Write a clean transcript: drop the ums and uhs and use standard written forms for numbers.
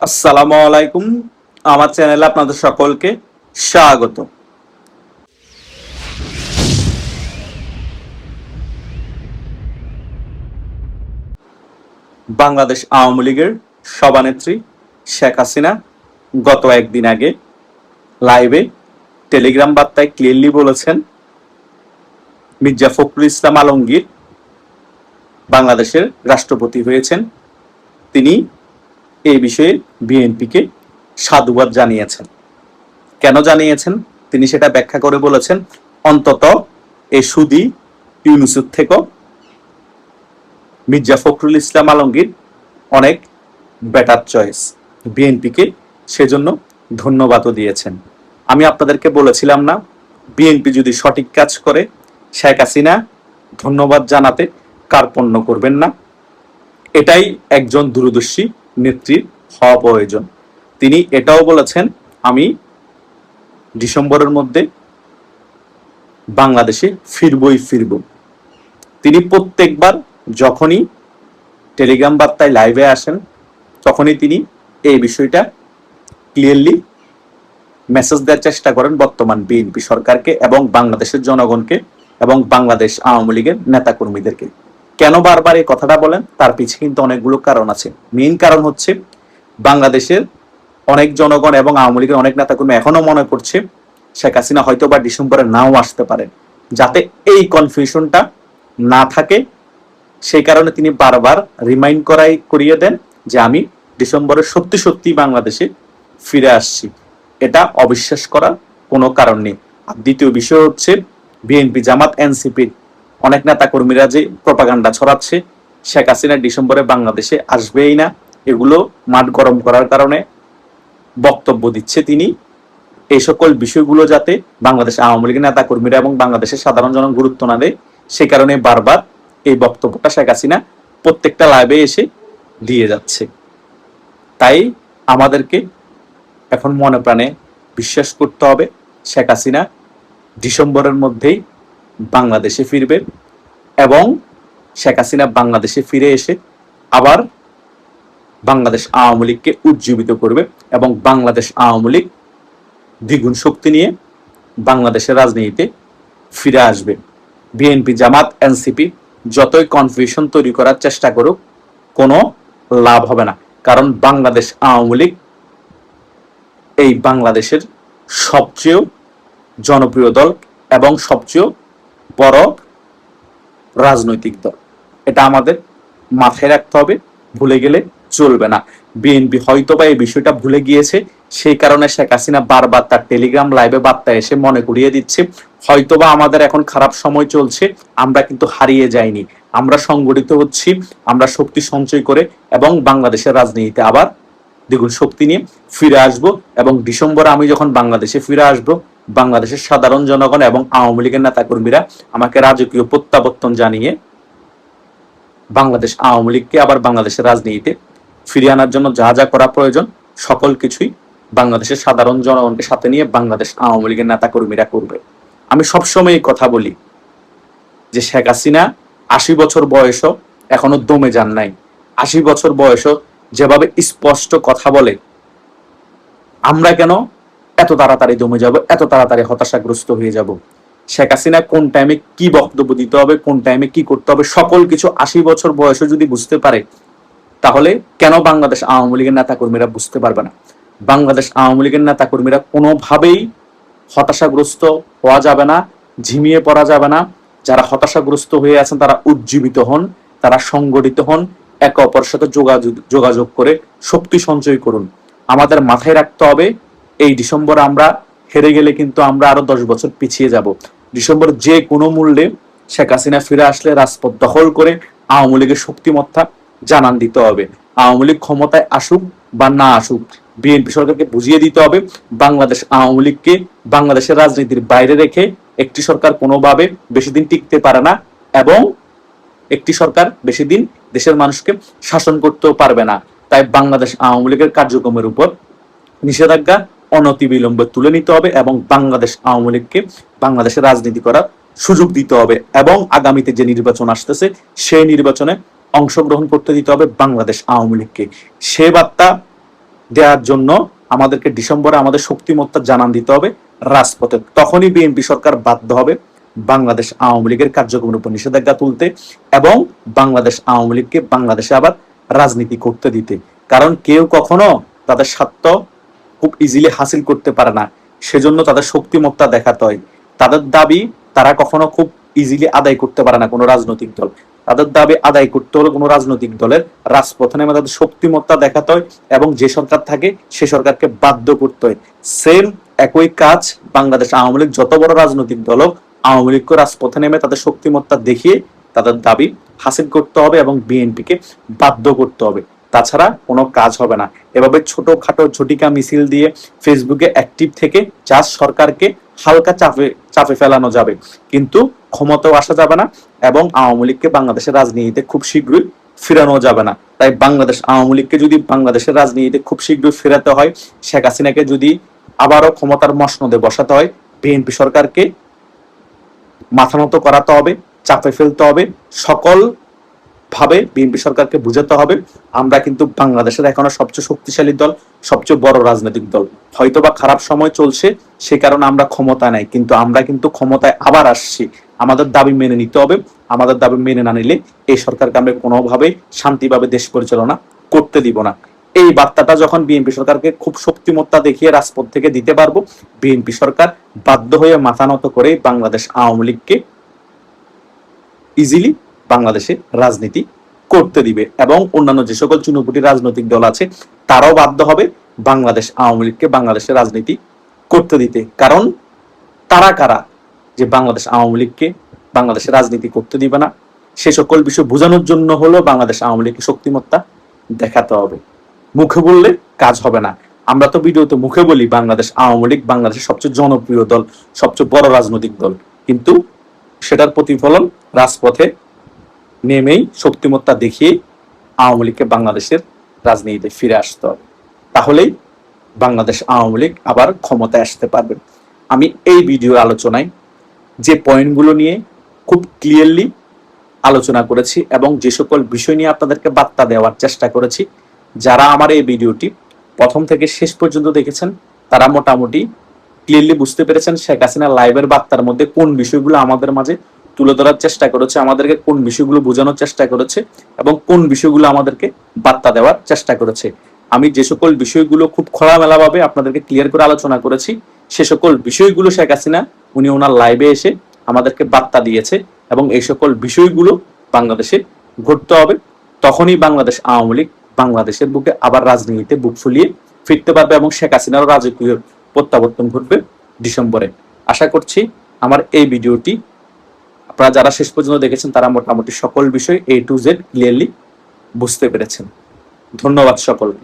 আসসালামু আলাইকুম। আমার চ্যানেলে আপনাদের সকলকে স্বাগত। বাংলাদেশ আওয়ামী লীগের সভানেত্রী শেখ হাসিনা গত একদিন আগে লাইভে টেলিগ্রাম বার্তায় ক্লিয়ারলি বলেছেন, মির্জা ফখরুল ইসলাম আলমগীর বাংলাদেশের রাষ্ট্রপতি হয়েছেন। তিনি এই বিষয়ে বিএনপিকে সাধুবাদ জানিয়েছেন। কেন জানিয়েছেন তিনি সেটা ব্যাখ্যা করে বলেছেন, অন্তত এই সুদি ইউনুসের থেকেও মির্জা ফখরুল ইসলাম আলমগীর অনেক বেটার চয়েস। বিএনপিকে সেজন্য ধন্যবাদও দিয়েছেন। আমি আপনাদেরকে বলেছিলাম না, বিএনপি যদি সঠিক কাজ করে শেখ হাসিনা ধন্যবাদ জানাতে কার্পণ্য করবেন না। এটাই একজন দূরদর্শী নেত্রীর হওয়া প্রয়োজন। তিনি এটাও বলেছেন, আমি ডিসেম্বরের মধ্যে বাংলাদেশে ফিরব। তিনি প্রত্যেকবার যখনই টেলিগ্রাম বার্তায় লাইভে আসেন তখনই তিনি এই বিষয়টা ক্লিয়ারলি মেসেজ দেওয়ার চেষ্টা করেন বর্তমান বিএনপি সরকারকে এবং বাংলাদেশের জনগণকে এবং বাংলাদেশ আওয়ামী লীগের নেতাকর্মীদেরকে। কেন বারবার এই কথাটা বলেন তার পিছিয়ে কিন্তু অনেকগুলো কারণ আছে। মেইন কারণ হচ্ছে, বাংলাদেশের অনেক জনগণ এবং আওয়ামী লীগের অনেক নেতাকর্মী এখনো মনে করছে শেখ হাসিনা হয়তো বা ডিসেম্বরে নাও আসতে পারে। যাতে এই কনফিউশনটা না থাকে সেই কারণে তিনি বারবার রিমাইন্ড করিয়ে দেন যে আমি ডিসেম্বরে সত্যি সত্যি বাংলাদেশে ফিরে আসছি। এটা অবিশ্বাস করার কোনো কারণ নেই। আর দ্বিতীয় বিষয় হচ্ছে, বিএনপি জামাত এনসিপির অনেক নেতা কর্মীরা যে প্রপাগান্ডা ছড়াচ্ছে শেখ হাসিনা ডিসেম্বরে বাংলাদেশে আসবেই না, এগুলো মাঠ গরম করার কারণে বক্তব্য দিচ্ছে তিনি। এই সকল বিষয়গুলো যাতে বাংলাদেশ আওয়ামী লীগের নেতা কর্মীরা এবং বাংলাদেশের সাধারণ জনগণ গুরুত্ব না দেয়, সে কারণে বারবার এই বক্তব্যটা শেখ হাসিনা প্রত্যেকটা লাইভে এসে দিয়ে যাচ্ছে। তাই আমাদেরকে এখন মনে প্রাণে বিশ্বাস করতে হবে শেখ হাসিনা ডিসেম্বরের মধ্যেই বাংলাদেশে ফিরবে এবং শেখ হাসিনা বাংলাদেশে ফিরে এসে আবার বাংলাদেশ আওয়ামী লীগকে উজ্জীবিত করবে এবং বাংলাদেশ আওয়ামী লীগ দ্বিগুণ শক্তি নিয়ে বাংলাদেশের রাজনীতিতে ফিরে আসবে। বিএনপি জামাত এনসিপি যতই কনফিউশন তৈরি করার চেষ্টা করুক কোনো লাভ হবে না, কারণ বাংলাদেশ আওয়ামী লীগ এই বাংলাদেশের সবচেয়ে জনপ্রিয় দল এবং সবচেয়ে বড় রাজনৈতিক দল। এটা আমাদের মাথায় রাখতে হবে, ভুলে গেলে চলবে না। বিএনপি হয়তোবা এই বিষয়টা ভুলে গিয়েছে, সেই কারণে শেখ হাসিনা বারবার তার টেলিগ্রাম লাইভে বার্তা এসে মনে করিয়ে দিচ্ছে হয়তোবা আমাদের এখন খারাপ সময় চলছে, আমরা কিন্তু হারিয়ে যাইনি, আমরা সংগঠিত হচ্ছি, আমরা শক্তি সঞ্চয় করে এবং বাংলাদেশের রাজনীতিতে আবার দ্বিগুণ শক্তি নিয়ে ফিরে আসব। এবং ডিসেম্বরে আমি যখন বাংলাদেশে ফিরে আসব, বাংলাদেশের সাধারণ জনগণ এবং আওয়ামী লীগের নেতাকর্মীরা আমাকে রাজকীয় প্রত্যাবর্তন জানিয়ে বাংলাদেশ আওয়ামী লীগকে আবার বাংলাদেশের রাজনীতিতে ফিরিয়ে আনার জন্য যা যা করা প্রয়োজন সকল কিছুই বাংলাদেশের সাধারণ জনগণকে সাথে নিয়ে বাংলাদেশ আওয়ামী লীগের নেতাকর্মীরা করবে। আমি সবসময় কথা বলি যে শেখ হাসিনা ৮০ বছর বয়সও এখনো দমে যান নাই। ৮০ বছর বয়সও যেভাবে স্পষ্ট কথা বলে, আমরা কেন এত তাড়াতাড়ি দমে যাব, এত তাড়াতাড়ি হতাশাগ্রস্ত হয়ে যাব? শেখ হাসিনা কোন টাইমে কি বক্তব্য দিতে হবে, কোন টাইমে কি করতে হবে সকল কিছু ৮০ বছর বয়সে যদি বুঝতে পারে, তাহলে কেন বাংলাদেশ আওয়ামী লীগের নেতাকর্মীরা বুঝতে পারবে না? বাংলাদেশ আওয়ামী লীগের নেতাকর্মীরা কোনোভাবেই হতাশাগ্রস্ত হওয়া যাবে না, ঝিমিয়ে পড়া যাবে না। যারা হতাশাগ্রস্ত হয়ে আছেন তারা উজ্জীবিত হন, তারা সংগঠিত হন, একে অপরের সাথে যোগাযোগ করে শক্তি সঞ্চয় করুন। আমাদের মাথায় রাখতে হবে, এই ডিসেম্বর আমরা হেরে গেলে কিন্তু আমরা আরো 10 বছর পিছিয়ে যাব। ডিসেম্বর যে কোনো মূল্যে শেখ হাসিনা ফিরে আসলে রাজপথ দখল করে আওয়ামী লীগের শক্তিমত্তা জানান দিতে হবে। আওয়ামী লীগ ক্ষমতায় আসুক বা না আসুক, বিএনপি সরকারকে বুঝিয়ে দিতে হবে বাংলাদেশ আওয়ামী লীগকে বাংলাদেশের রাজনীতির বাইরে রেখে একটি সরকার কোনোভাবে বেশি দিন টিকতে পারে না এবং একটি সরকার বেশি দিন দেশের মানুষকে শাসন করতেও পারবে না। তাই বাংলাদেশ আওয়ামী লীগের কার্যক্রমের উপর নিষেধাজ্ঞা অনতিবিলম্বে তুলে নিতে হবে এবং বাংলাদেশ আওয়ামী লীগকে বাংলাদেশের রাজনীতি করার সুযোগ দিতে হবে এবং আগামীতে যে নির্বাচন আসতেছে সেই নির্বাচনে অংশগ্রহণ করতে দিতে হবে বাংলাদেশ আওয়ামী লীগকে। সে বার্তা দেওয়ার জন্য আমাদেরকে ডিসেম্বরে আমাদের শক্তিমত্তা জানান দিতে হবে রাজপথে। তখনই বিএনপি সরকার বাধ্য হবে বাংলাদেশ আওয়ামী লীগের কার্যক্রমের উপর নিষেধাজ্ঞা তুলতে এবং বাংলাদেশ আওয়ামী লীগকে বাংলাদেশে আবার রাজনীতি করতে দিতে। কারণ কেউ কখনো তাদের স্বার্থ খুব ইজিলি হাসিল করতে পারে না, সেজন্য তাদের শক্তিমত্তা দেখাতে হয়। তাদের দাবি তারা কখনো খুব ইজিলি আদায় করতে পারে না কোনো রাজনৈতিক দল। তাদের দাবি আদায় করতে হলে কোনো রাজনৈতিক দলের রাজপথে নেমে তাদের শক্তিমত্তা দেখাতে হয় এবং যে সরকার থাকে সে সরকারকে বাধ্য করতে হয়। সেম একই কাজ বাংলাদেশ আওয়ামী লীগ যত বড় রাজনৈতিক দল হোক, আওয়ামী লীগকে রাজপথে নেমে তাদের শক্তিমত্তা দেখিয়ে তাদের দাবি হাসিল করতে হবে এবং বিএনপিকে বাধ্য করতে হবে, তাছাড়া কোনো কাজ হবে না। এভাবে ছোটখাটো ঝটিকা মিছিল দিয়ে ফেসবুকে অ্যাক্টিভ থেকে জাস্ট সরকারকে হালকা চাপে ফেলানো যাবে, কিন্তু ক্ষমতাও আসা যাবে না এবং আওয়ামী লীগকে বাংলাদেশের রাজনীতিতে খুব শীঘ্রই ফিরানো যাবে না। তাই বাংলাদেশ আওয়ামী লীগকে যদি বাংলাদেশের রাজনীতিতে খুব শীঘ্রই ফেরাতে হয়, শেখ হাসিনাকে যদি আবারও ক্ষমতার মসনদে বসাতে হয়, বিএনপি সরকারকে মাথা নত করাতে হবে, চাপে ফেলতে হবে, সকল ভাবে বিএনপি সরকারকে বুঝাতে হবে আমরা কিন্তু বাংলাদেশের এখনো সবচেয়ে শক্তিশালী দল, সবচেয়ে বড় রাজনৈতিক দল। হয়তোবা খারাপ সময় চলছে, সে কারণে আমরা ক্ষমতা নাই, কিন্তু আমরা কিন্তু ক্ষমতায় আবার আসছি। আমাদের দাবি মেনে নিতে হবে, আমাদের দাবি মেনে না নিলে এই সরকারকে আমরা কোনোভাবে শান্তিভাবে দেশ পরিচালনা করতে দিব না। এই বার্তাটা যখন বিএনপি সরকারকে খুব শক্তিমত্তা দেখিয়ে রাজপথ থেকে দিতে পারবো, বিএনপি সরকার বাধ্য হয়ে মাথা নত করে বাংলাদেশ আওয়ামী লীগকে ইজিলি বাংলাদেশে রাজনীতি করতে দিবে এবং অন্যান্য যে সকল চুনোপুটি রাজনৈতিক দল আছে তারাও বাধ্য হবে বাংলাদেশ আওয়ামী লীগকে বাংলাদেশে রাজনীতি করতে দিতে। কারণ তারা কারা যে বাংলাদেশ আওয়ামী লীগকে বাংলাদেশে রাজনীতি করতে দিবে না, সে সকল বিষয় বোঝানোর জন্য হলো বাংলাদেশ আওয়ামী লীগকে শক্তিমত্তা দেখাতে হবে। মুখে বললে কাজ হবে না। আমরা তো ভিডিওতে মুখে বলি বাংলাদেশ আওয়ামী লীগ বাংলাদেশের সবচেয়ে জনপ্রিয় দল, সবচেয়ে বড় রাজনৈতিক দল, কিন্তু সেটার প্রতিফলন রাজপথে নেমেই শক্তিমত্তা দেখিয়ে আওয়ামী লীগকে বাংলাদেশের রাজনীতিতে ফিরে আসতে হবে, তাহলেই বাংলাদেশ আওয়ামী লীগ আবার ক্ষমতায় আসতে পারবে। আমি এই ভিডিও আলোচনায় যে পয়েন্টগুলো নিয়ে খুব ক্লিয়ারলি আলোচনা করেছি এবং যে সকল বিষয় নিয়ে আপনাদেরকে বার্তা দেওয়ার চেষ্টা করেছি, যারা আমার এই ভিডিওটি প্রথম থেকে শেষ পর্যন্ত দেখেছেন তারা মোটামুটি ক্লিয়ারলি বুঝতে পেরেছেন শেখ হাসিনা লাইভের বার্তার মধ্যে কোন বিষয়গুলো আমাদের মাঝে তুলে ধরার চেষ্টা করেছে, আমাদেরকে কোন বিষয়গুলো বোঝানোর চেষ্টা করেছে এবং কোন বিষয়গুলো আমাদেরকে বার্তা দেওয়ার চেষ্টা করেছে। আমি যে সকল বিষয়গুলো খুব খোলামেলা ভাবে আপনাদেরকে ক্লিয়ার করে আলোচনা করেছি, সে সকল বিষয়গুলো শেখ হাসিনা উনি ওনার লাইভে এসে আমাদেরকে বার্তা দিয়েছে এবং এই সকল বিষয়গুলো বাংলাদেশে ঘটতে হবে। তখনই বাংলাদেশ আওয়ামী লীগ বাংলাদেশের বুকে আবার রাজনীতিতে বুক ফুলিয়ে ফিরতে পারবে এবং শেখ হাসিনারও রাজকীয় প্রত্যাবর্তন ঘটবে ডিসেম্বরে। আশা করছি আমার এই ভিডিওটি আপনারা যারা শেষ পর্যন্ত দেখেছেন তারা মোটামুটি সকল বিষয় A to Z ক্লিয়ারলি বুঝতে পেরেছেন। ধন্যবাদ সকলকে।